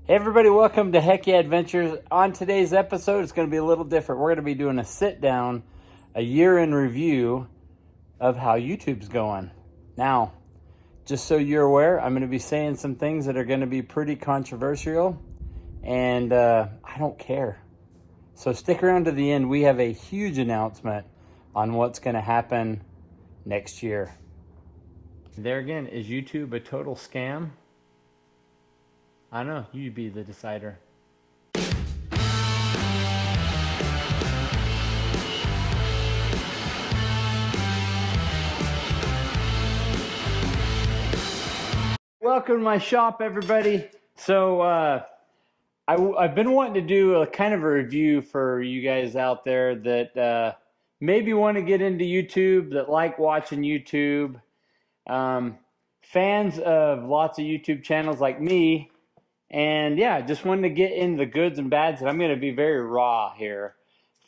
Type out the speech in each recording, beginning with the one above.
Hey everybody, welcome to Heck Yeah Adventures. On today's episode, it's going to be a little different. We're going to be doing a sit down, a year in review of how YouTube's going. Now, just so you're aware, I'm going to be saying some things that are going to be pretty controversial, and I don't care. So stick around to the end. We have a huge announcement on what's going to happen next year. There again, is YouTube a total scam? I don't know. You be the decider. Welcome to my shop, everybody. So I've been wanting to do a kind of a review for you guys out there that maybe want to get into YouTube, that like watching YouTube, fans of lots of YouTube channels like me, and yeah, just wanted to get into the goods and bads. And I'm going to be very raw here,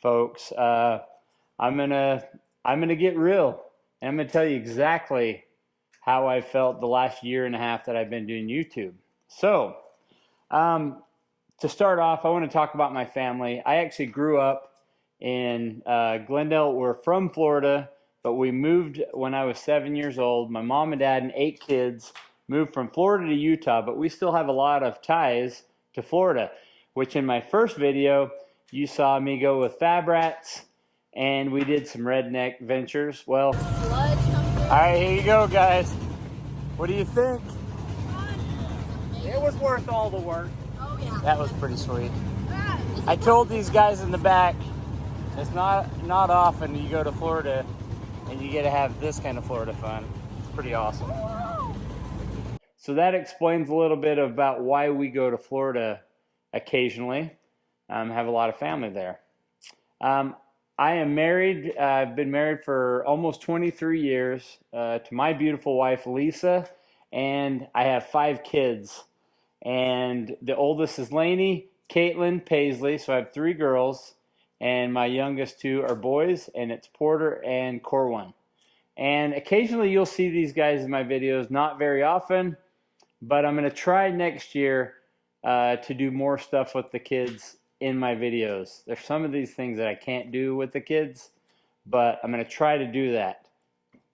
folks. I'm gonna get real, and I'm gonna tell you exactly how I felt the last year and a half that I've been doing YouTube. So, to start off, I want to talk about my family. I actually grew up in Glendale. We're from Florida, but we moved when I was 7 years old. My mom and dad and 8 kids moved from Florida to Utah, but we still have a lot of ties to Florida, which in my first video, you saw me go with Fab Rats, and we did some redneck ventures. Well, all right, here you go, guys. What do you think? It was worth all the work. Oh, yeah. That was pretty sweet. I told these guys in the back, it's not often you go to Florida and you get to have this kind of Florida fun. It's pretty awesome. So that explains a little bit about why we go to Florida occasionally. Have a lot of family there. I am married. I've been married for almost 23 years to my beautiful wife, Lisa, and I have 5 kids. And the oldest is Lainey, Caitlin, Paisley, so I have 3 girls, and my youngest 2 are boys, and it's Porter and Corwin. And occasionally you'll see these guys in my videos, not very often, but I'm going to try next year to do more stuff with the kids in my videos. There's some of these things that I can't do with the kids, but I'm going to try to do that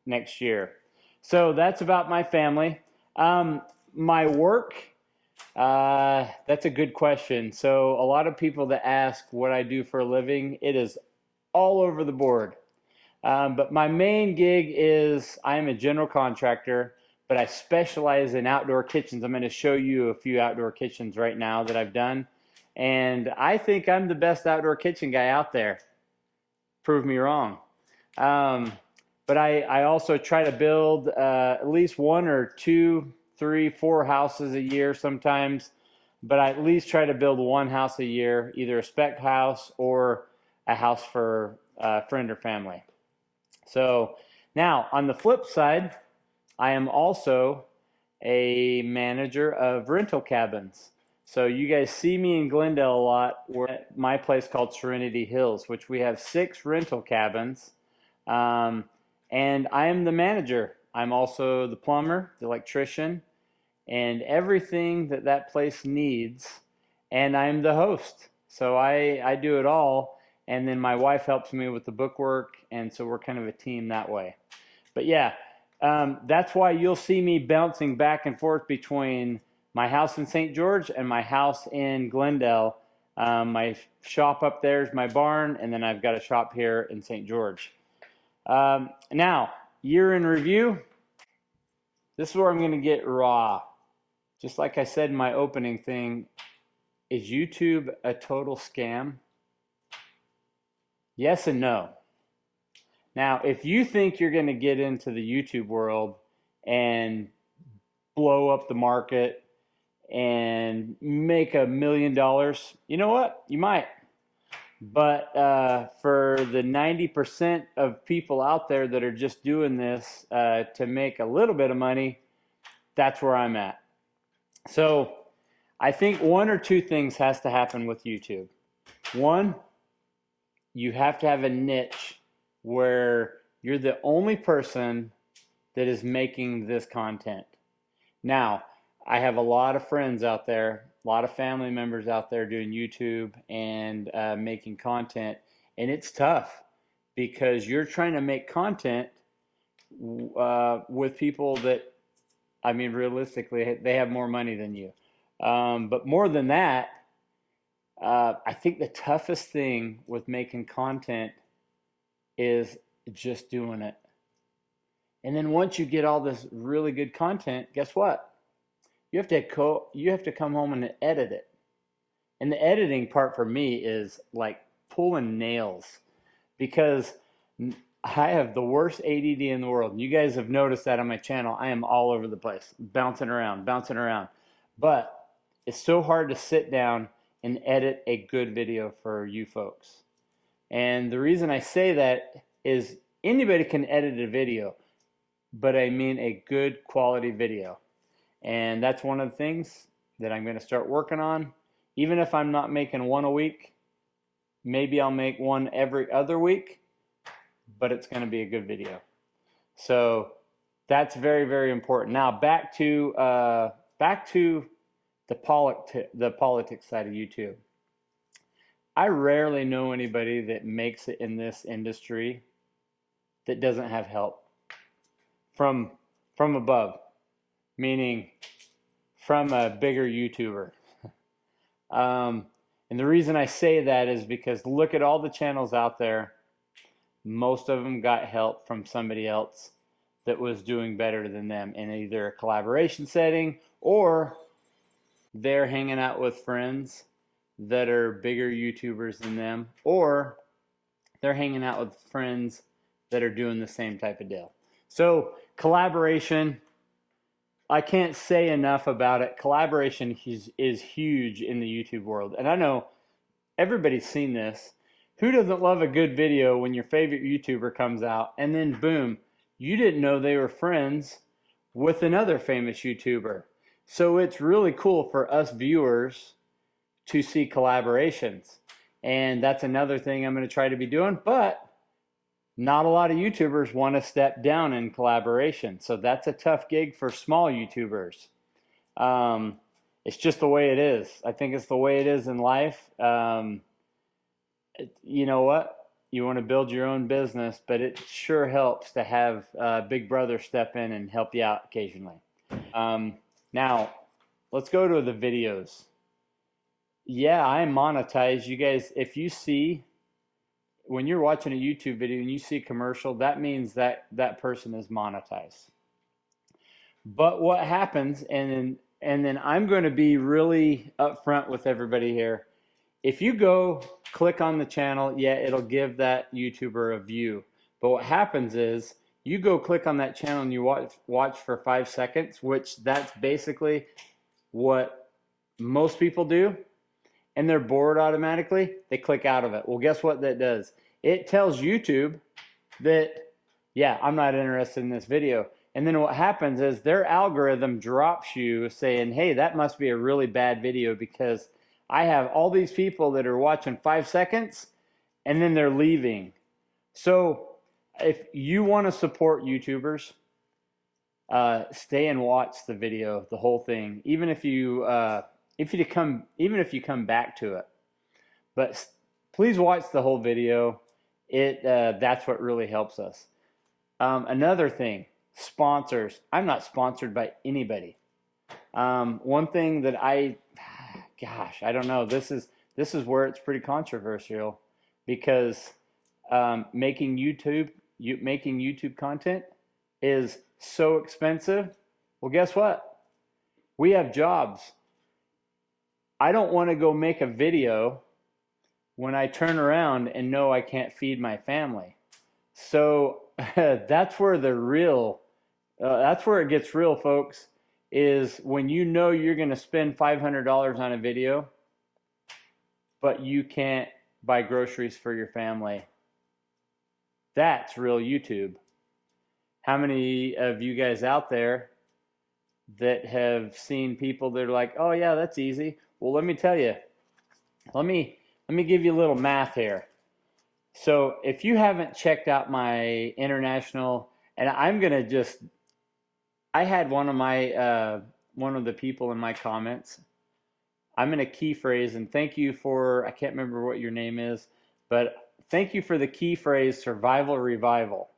next year. So that's about my family. My work, that's a good question. So a lot of people that ask what I do for a living, it is all over the board. But my main gig is I'm a general contractor, but I specialize in outdoor kitchens. I'm going to show you a few outdoor kitchens right now that I've done. And I think I'm the best outdoor kitchen guy out there. Prove me wrong. But I also try to build at least 1 or 2, 3, 4 houses a year sometimes. But I at least try to build 1 house a year, either a spec house or a house for a friend or family. So now on the flip side, I am also a manager of rental cabins. So you guys see me in Glendale a lot. We're at my place called Serenity Hills, which we have 6 rental cabins. And I am the manager. I'm also the plumber, the electrician, and everything that place needs. And I'm the host. So I do it all. And then my wife helps me with the bookwork. And so we're kind of a team that way. But yeah, that's why you'll see me bouncing back and forth between my house in St. George and my house in Glendale. My shop up there is my barn, and then I've got a shop here in St. George. Now, year in review. This is where I'm going to get raw. Just like I said in my opening thing, is YouTube a total scam? Yes and no. Now, if you think you're going to get into the YouTube world and blow up the market and make $1 million, you know what? You might. But for the 90% of people out there that are just doing this to make a little bit of money, that's where I'm at. So I think 1 or 2 things has to happen with YouTube. 1, you have to have a niche where you're the only person that is making this content. Now, I have a lot of friends out there a lot of family members out there doing YouTube and making content, and it's tough because you're trying to make content with people that, I mean, realistically, they have more money than you. But more than that, I think the toughest thing with making content is just doing it. And then once you get all this really good content, guess what? You have to come home and edit it. And the editing part for me is like pulling nails, because I have the worst ADD in the world. You guys have noticed that on my channel. I am all over the place, bouncing around. But it's so hard to sit down and edit a good video for you folks. And the reason I say that is anybody can edit a video, but I mean a good quality video. And that's one of the things that I'm going to start working on. Even if I'm not making one a week, maybe I'll make one every other week, but it's going to be a good video. So that's very, very important. Now back to the politics side of YouTube. I rarely know anybody that makes it in this industry that doesn't have help from above, meaning from a bigger YouTuber. And the reason I say that is because look at all the channels out there. Most of them got help from somebody else that was doing better than them in either a collaboration setting, or they're hanging out with friends that are bigger YouTubers than them, or they're hanging out with friends that are doing the same type of deal. So collaboration, I can't say enough about it. Collaboration is huge in the YouTube world. And I know everybody's seen this. Who doesn't love a good video when your favorite YouTuber comes out and then boom, you didn't know they were friends with another famous YouTuber? So it's really cool for us viewers to see collaborations. And that's another thing I'm going to try to be doing, but not a lot of YouTubers want to step down in collaboration. So that's a tough gig for small YouTubers. It's just the way it is. I think it's the way it is in life. You know what? You want to build your own business, but it sure helps to have Big Brother step in and help you out occasionally. Now, let's go to the videos. Yeah, I monetize. You guys, if you see, when you're watching a YouTube video and you see a commercial, that means that that person is monetized. But what happens, and then I'm going to be really upfront with everybody here. If you go click on the channel, yeah, it'll give that YouTuber a view. But what happens is you go click on that channel and you watch for 5 seconds, which that's basically what most people do, and they're bored automatically, they click out of it. Well, guess what that does? It tells YouTube that, yeah, I'm not interested in this video. And then what happens is their algorithm drops you saying, hey, that must be a really bad video because I have all these people that are watching 5 seconds and then they're leaving. So if you want to support YouTubers, stay and watch the video, the whole thing, even if you come back to it. But please watch the whole video. That's what really helps us. Another thing, sponsors. I'm not sponsored by anybody. One thing that I don't know. This is where it's pretty controversial, because making YouTube content is so expensive. Well, guess what? We have jobs. I don't want to go make a video when I turn around and know I can't feed my family. So that's where that's where it gets real, folks, is when you know you're going to spend $500 on a video, but you can't buy groceries for your family. That's real YouTube. How many of you guys out there that have seen people that are like, oh yeah, that's easy? Well, let me tell you, let me give you a little math here. So if you haven't checked out my international, and I had one of the people in my comments, I'm going to key phrase, and thank you for, I can't remember what your name is, but thank you for the key phrase, survival revival.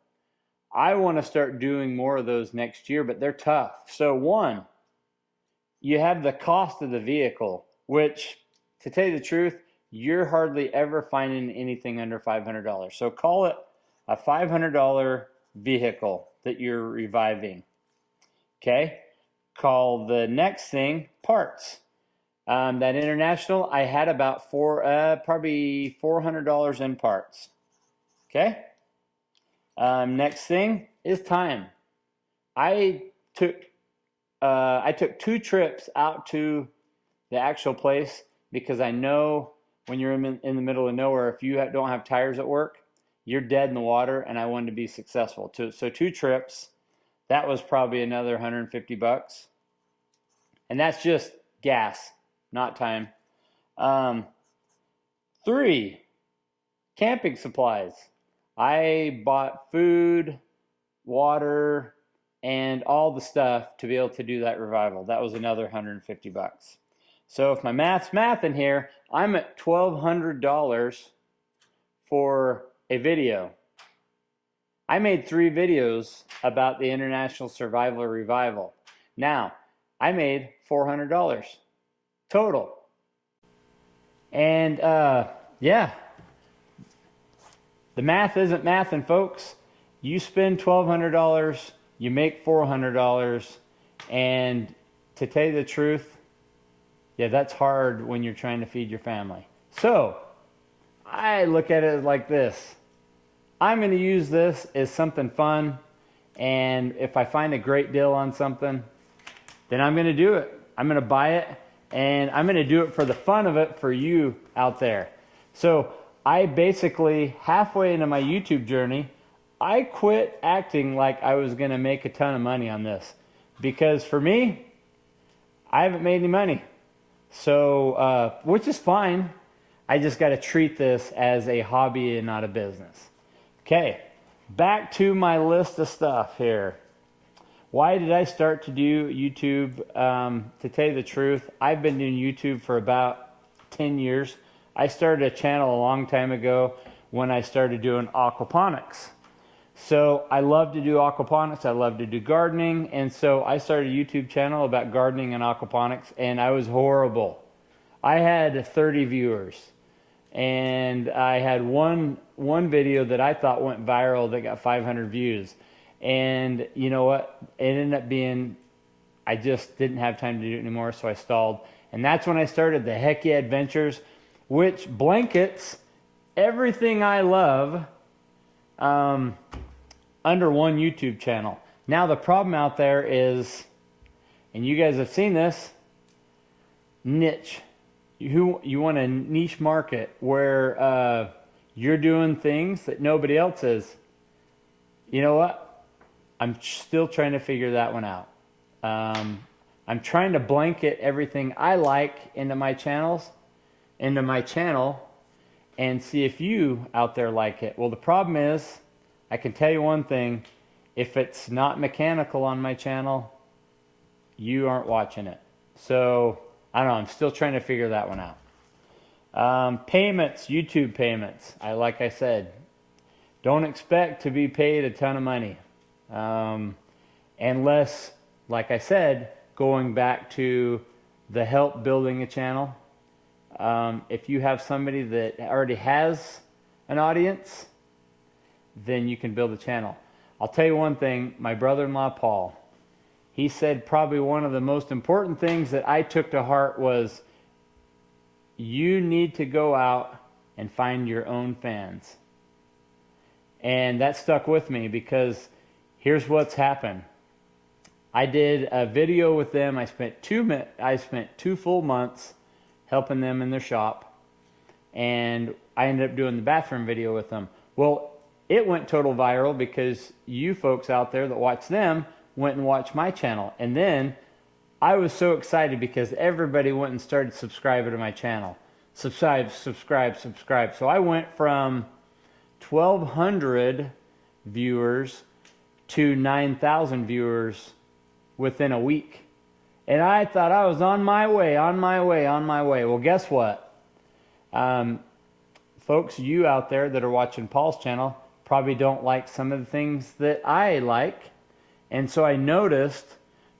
I want to start doing more of those next year, but they're tough. So one, you have the cost of the vehicle, which, to tell you the truth, you're hardly ever finding anything under $500. So call it a $500 vehicle that you're reviving. Okay? Call the next thing parts. That international, I had about probably $400 in parts. Okay? Next thing is time. I took 2 trips out to the actual place because I know when you're in the middle of nowhere, if you don't have tires at work, you're dead in the water, and I wanted to be successful. So 2 trips, that was probably another $150. And that's just gas, not time. 3, camping supplies. I bought food, water, and all the stuff to be able to do that revival. That was another $150. So if my math's in here, I'm at $1,200 for a video. I made 3 videos about the International Survival Revival. Now, I made $400 total. And yeah, the math isn't mathing, folks. You spend $1,200, you make $400, and to tell you the truth, yeah, that's hard when you're trying to feed your family. So I look at it like this. I'm going to use this as something fun, and if I find a great deal on something, then I'm going to do it. I'm going to buy it, and I'm going to do it for the fun of it for you out there. So I basically, halfway into my YouTube journey, I quit acting like I was going to make a ton of money on this, because for me, I haven't made any money. So, which is fine. I just got to treat this as a hobby and not a business. Okay, back to my list of stuff here. Why did I start to do YouTube? To tell you the truth, I've been doing YouTube for about 10 years. I started a channel a long time ago when I started doing aquaponics. So I love to do aquaponics, I love to do gardening, and so I started a YouTube channel about gardening and aquaponics, and I was horrible. I had 30 viewers, and I had one video that I thought went viral that got 500 views. And you know what? It ended up being, I just didn't have time to do it anymore, so I stalled. And that's when I started the Heck Yeah Adventures, which blankets everything I love under one YouTube channel. Now the problem out there is, and you guys have seen this, niche. You want a niche market where you're doing things that nobody else is. You know what? I'm still trying to figure that one out. I'm trying to blanket everything I like into my channel, and see if you out there like it. Well, the problem is, I can tell you one thing, if it's not mechanical on my channel, you aren't watching it. So, I don't know, I'm still trying to figure that one out. Payments, YouTube payments. Like I said, don't expect to be paid a ton of money. Unless, like I said, going back to the help building a channel. If you have somebody that already has an audience, then you can build a channel. I'll tell you one thing, my brother-in-law Paul, he said probably one of the most important things that I took to heart was, you need to go out and find your own fans. And that stuck with me, because here's what's happened. I did a video with them. I spent 2 full months helping them in their shop, and I ended up doing the bathroom video with them. Well, it went total viral because you folks out there that watch them went and watched my channel. And then I was so excited because everybody went and started subscribing to my channel. Subscribe. So I went from 1,200 viewers to 9,000 viewers within a week. And I thought I was on my way, on my way, on my way. Well, guess what? Folks, you out there that are watching Paul's channel probably don't like some of the things that I like. And so I noticed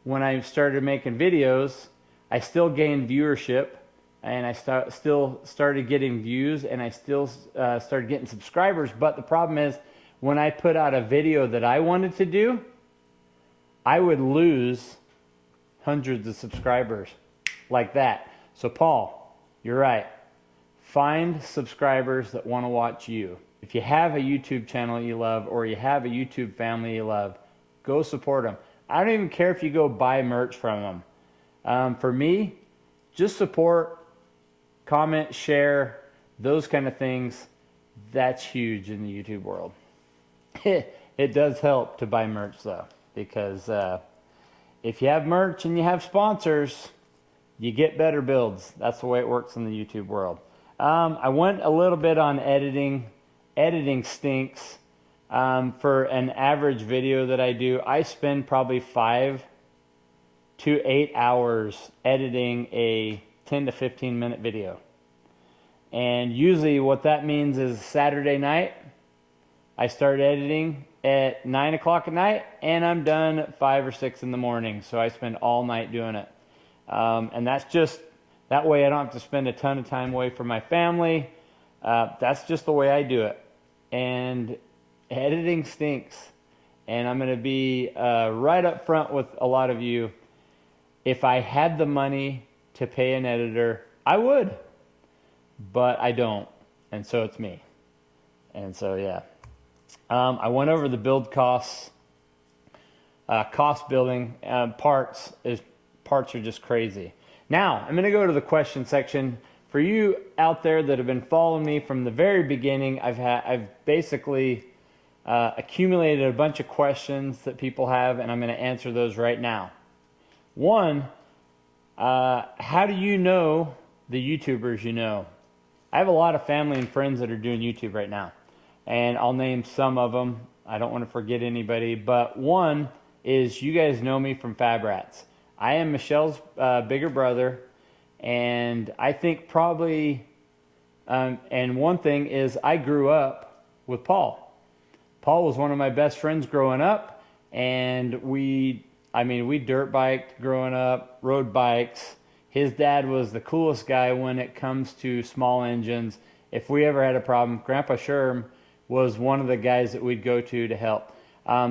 when I started making videos, I still gained viewership, and I still started getting views, and I still started getting subscribers. But the problem is, when I put out a video that I wanted to do, I would lose hundreds of subscribers like that. So Paul, you're right. Find subscribers that want to watch you. If you have a YouTube channel you love, or you have a YouTube family you love, go support them. I don't even care if you go buy merch from them. For me, just support, comment, share, those kind of things. That's huge in the YouTube world. It does help to buy merch though, because if you have merch and you have sponsors, you get better builds. That's the way it works in the YouTube world. I went a little bit on editing. Editing stinks. For an average video that I do, I spend probably 5 to 8 hours editing a 10 to 15 minute video. And usually what that means is Saturday night, I start editing at 9 o'clock at night, and I'm done at 5 or 6 in the morning. So I spend all night doing it. And that's just, that way I don't have to spend a ton of time away from my family. That's just the way I do it. And editing stinks. And I'm going to be right up front with a lot of you. If I had the money to pay an editor, I would. But I don't. And so it's me. And so, yeah. I went over the build costs. Cost building. Parts are just crazy. Now, I'm going to go to the question section. For you out there that have been following me from the very beginning, I've basically accumulated a bunch of questions that people have, and I'm going to answer those right now. One, how do you know the YouTubers you know? I have a lot of family and friends that are doing YouTube right now, and I'll name some of them. I don't want to forget anybody, but one is, you guys know me from Fab Rats. I am Michelle's bigger brother, and I think probably, and one thing is, I grew up with Paul. Paul was one of my best friends growing up, and we dirt biked growing up, rode bikes. His dad was the coolest guy when it comes to small engines. If we ever had a problem, Grandpa Sherm was one of the guys that we'd go to help.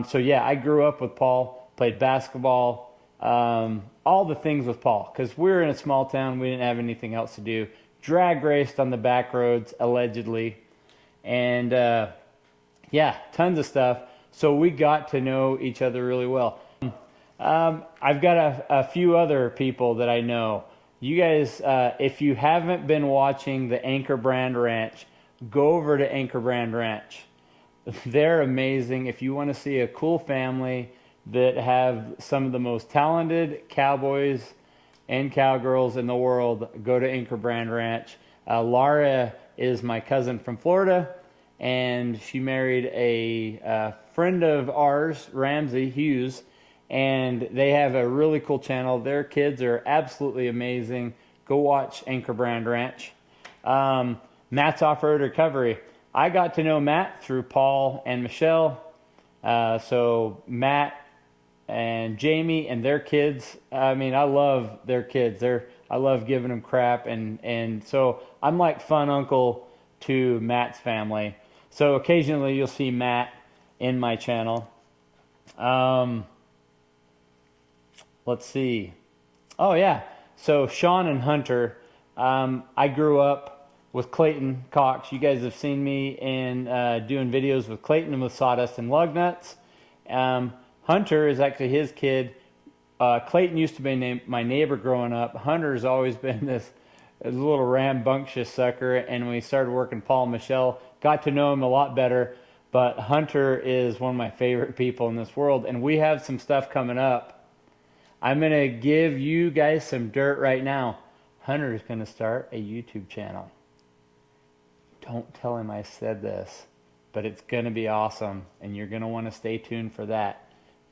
So yeah, I grew up with Paul, played basketball, all the things with Paul, because we were in a small town, we didn't have anything else to do. Drag raced on the back roads, allegedly, and yeah, tons of stuff. So we got to know each other really well. I've got a few other people that I know. You guys, if you haven't been watching the Anchor Brand Ranch, go over to Anchor Brand Ranch. They're amazing. If you want to see a cool family that have some of the most talented cowboys and cowgirls in the world, go to Anchor Brand Ranch. Laura is my cousin from Florida, and she married a friend of ours, Ramsey Hughes, and they have a really cool channel. Their kids are absolutely amazing. Go watch Anchor Brand Ranch. Matt's Off-Road Recovery. I got to know Matt through Paul and Michelle. So Matt and Jamie and their kids, I mean, I love their kids. I love giving them crap, and so I'm like fun uncle to Matt's family. So occasionally you'll see Matt in my channel. Let's see. Oh yeah. So Sean and Hunter, I grew up with Clayton Cox. You guys have seen me in doing videos with Clayton and with Sawdust and Lug Nuts. Hunter is actually his kid. Clayton used to be my neighbor growing up. Hunter's always been this little rambunctious sucker, and when we started working Paul and Michelle, got to know him a lot better. But Hunter is one of my favorite people in this world, and we have some stuff coming up. I'm going to give you guys some dirt right now. Hunter is going to start a YouTube channel. Don't tell him I said this, but it's going to be awesome, and you're going to want to stay tuned for that.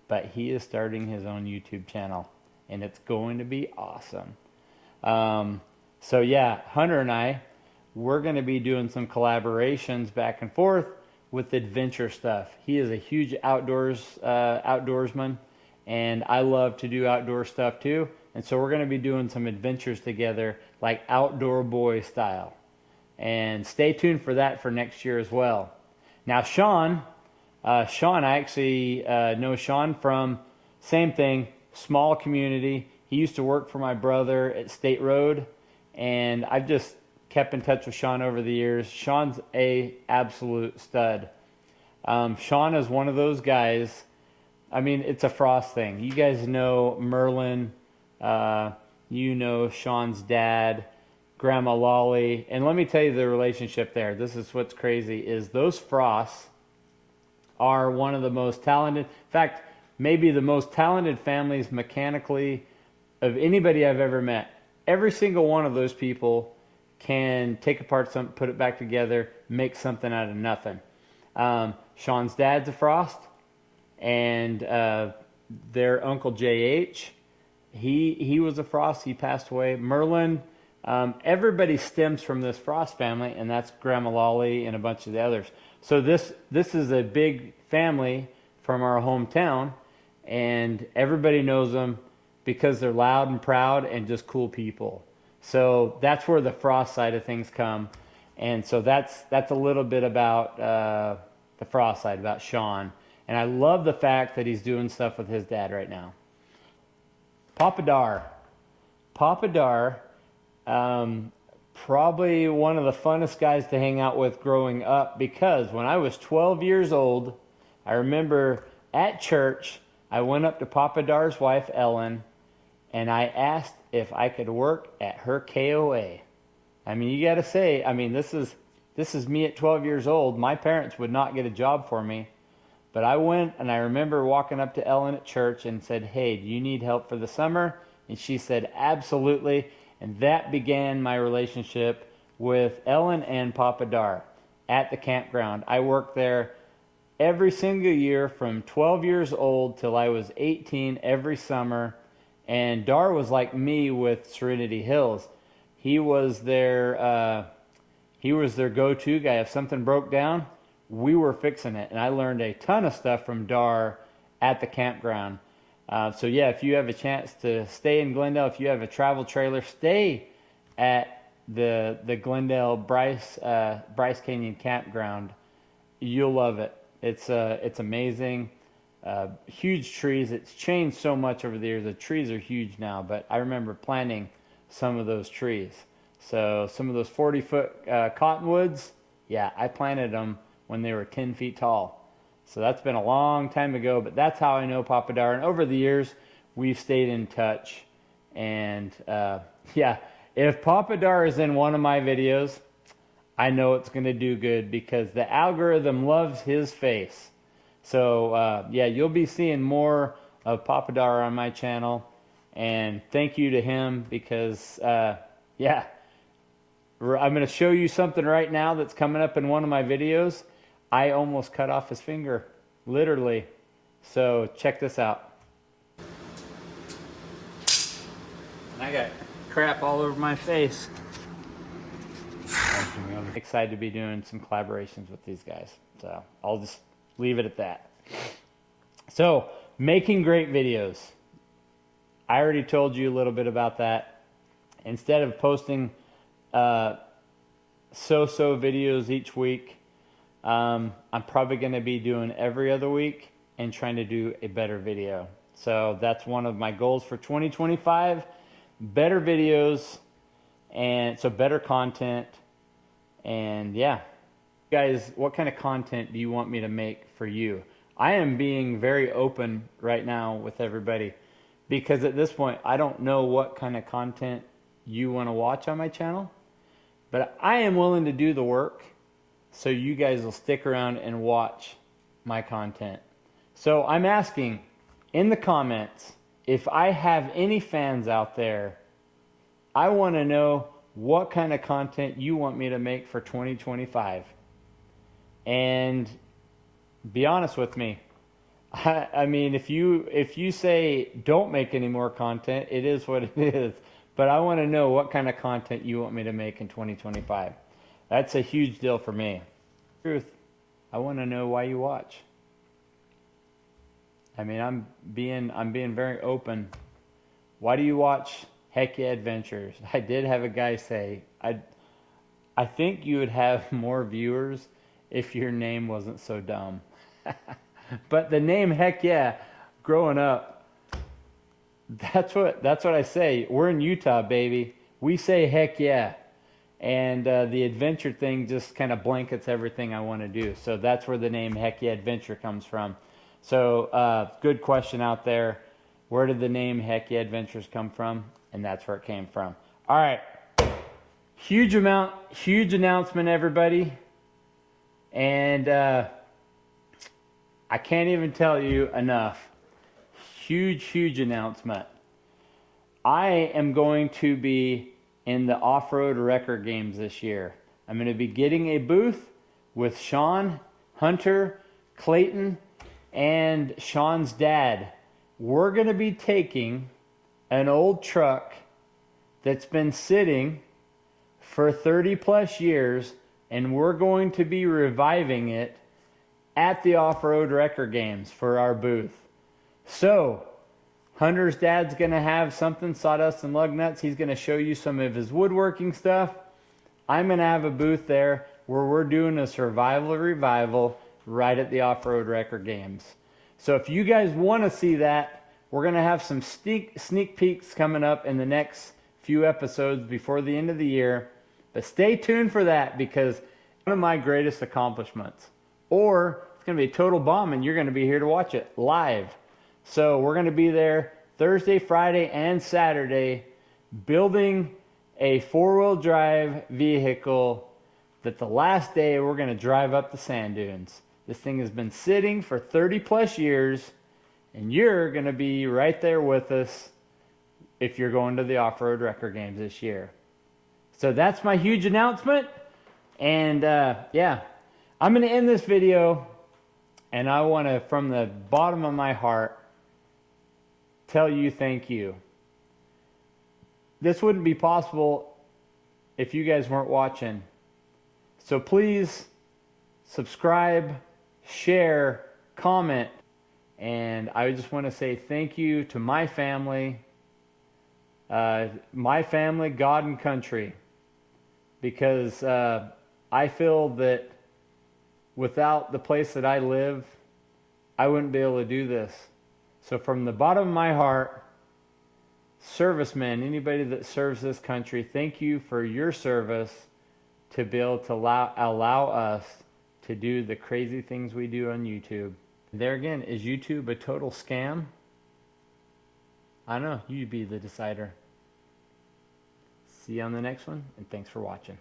But he is starting his own YouTube channel, and it's going to be awesome. So yeah, Hunter and I, we're going to be doing some collaborations back and forth with adventure stuff. He is a huge outdoorsman, and I love to do outdoor stuff too. And so we're going to be doing some adventures together, like outdoor boy style. And stay tuned for that for next year as well. Now, Sean, I actually know Sean from, same thing, small community. He used to work for my brother at State Road, and I've just kept in touch with Sean over the years. Sean's a absolute stud. Sean is one of those guys. I mean, it's a Frost thing. You guys know Merlin. You know Sean's dad, Grandma Lolly. And let me tell you the relationship there. This is what's crazy, is those Frosts are one of the most talented, in fact, maybe the most talented families mechanically of anybody I've ever met. Every single one of those people can take apart something, put it back together, make something out of nothing. Sean's dad's a Frost, and their uncle J.H., he was a Frost. He passed away. Merlin, everybody stems from this Frost family, and that's Grandma Lolly and a bunch of the others. So this is a big family from our hometown, and everybody knows them because they're loud and proud and just cool people. So that's where the Frost side of things come. And so that's a little bit about the Frost side, about Sean. And I love the fact that he's doing stuff with his dad right now. Papa Dar. Papa Dar, probably one of the funnest guys to hang out with growing up, because when I was 12 years old, I remember at church, I went up to Papa Dar's wife, Ellen, and I asked if I could work at her KOA. I mean, you got to say, I mean, this is me at 12 years old. My parents would not get a job for me. But I went, and I remember walking up to Ellen at church and said, hey, do you need help for the summer? And she said, absolutely. And that began my relationship with Ellen and Papa Dar at the campground. I worked there every single year from 12 years old till I was 18 every summer. And Dar was like me with Serenity Hills. He was their go-to guy. If something broke down, we were fixing it. And I learned a ton of stuff from Dar at the campground. So yeah, if you have a chance to stay in Glendale, if you have a travel trailer, stay at the Glendale Bryce Canyon campground. You'll love it. It's amazing. Huge trees. It's changed so much over the years. The trees are huge now, but I remember planting some of those trees. So some of those 40-foot cottonwoods, yeah, I planted them when they were 10 feet tall. So that's been a long time ago, but that's how I know Papa Dar. And over the years, we've stayed in touch. And yeah, if Papa Dar is in one of my videos, I know it's going to do good because the algorithm loves his face. So yeah, you'll be seeing more of Papa Dar on my channel. And thank you to him because, yeah, I'm going to show you something right now that's coming up in one of my videos. I almost cut off his finger, literally. So check this out. And I got crap all over my face. I'm excited to be doing some collaborations with these guys. So I'll just leave it at that. So making great videos. I already told you a little bit about that. Instead of posting so-so videos each week, I'm probably going to be doing every other week and trying to do a better video. So that's one of my goals for 2025. Better videos, and so better content. And yeah, guys, what kind of content do you want me to make for you? I am being very open right now with everybody because at this point, I don't know what kind of content you want to watch on my channel, but I am willing to do the work so you guys will stick around and watch my content. So I'm asking in the comments, if I have any fans out there, I want to know what kind of content you want me to make for 2025. And be honest with me, I mean, if you say don't make any more content, it is what it is. But I want to know what kind of content you want me to make in 2025. That's a huge deal for me. Truth, I want to know why you watch. I mean, I'm being very open. Why do you watch Heck Yeah Adventures? I did have a guy say, I think you would have more viewers if your name wasn't so dumb. But the name Heck Yeah, growing up, that's what I say. We're in Utah, baby. We say Heck Yeah. And the adventure thing just kind of blankets everything I want to do. So that's where the name Heck Yeah Adventure comes from. So good question out there. Where did the name Heck Yeah Adventures come from? And that's where it came from. All right. Huge announcement, everybody. And I can't even tell you enough. Huge announcement. I am going to be in the off-road record games this year. I'm going to be getting a booth with Sean, Hunter, Clayton, and Sean's dad. We're going to be taking an old truck that's been sitting for 30 plus years, and we're going to be reviving it at the off-road record games for our booth. So Hunter's dad's going to have something, sawdust and lug nuts. He's going to show you some of his woodworking stuff. I'm going to have a booth there where we're doing a survival revival right at the off-road record games. So if you guys want to see that, we're going to have some sneak peeks coming up in the next few episodes before the end of the year. But stay tuned for that, because one of my greatest accomplishments. Or it's going to be a total bomb and you're going to be here to watch it live. So we're going to be there Thursday, Friday, and Saturday building a four-wheel drive vehicle that the last day we're going to drive up the sand dunes. This thing has been sitting for 30 plus years, and you're going to be right there with us if you're going to the off-road record games this year. So that's my huge announcement. And yeah, I'm going to end this video, and I want to, from the bottom of my heart, tell you thank you. This wouldn't be possible if you guys weren't watching. So please subscribe, share, comment, and I just want to say thank you to my family, God and country, because I feel that without the place that I live, I wouldn't be able to do this. So from the bottom of my heart, servicemen, anybody that serves this country, thank you for your service to be able to allow us to do the crazy things we do on YouTube. There again, is YouTube a total scam? I don't know. You be the decider. See you on the next one, and thanks for watching.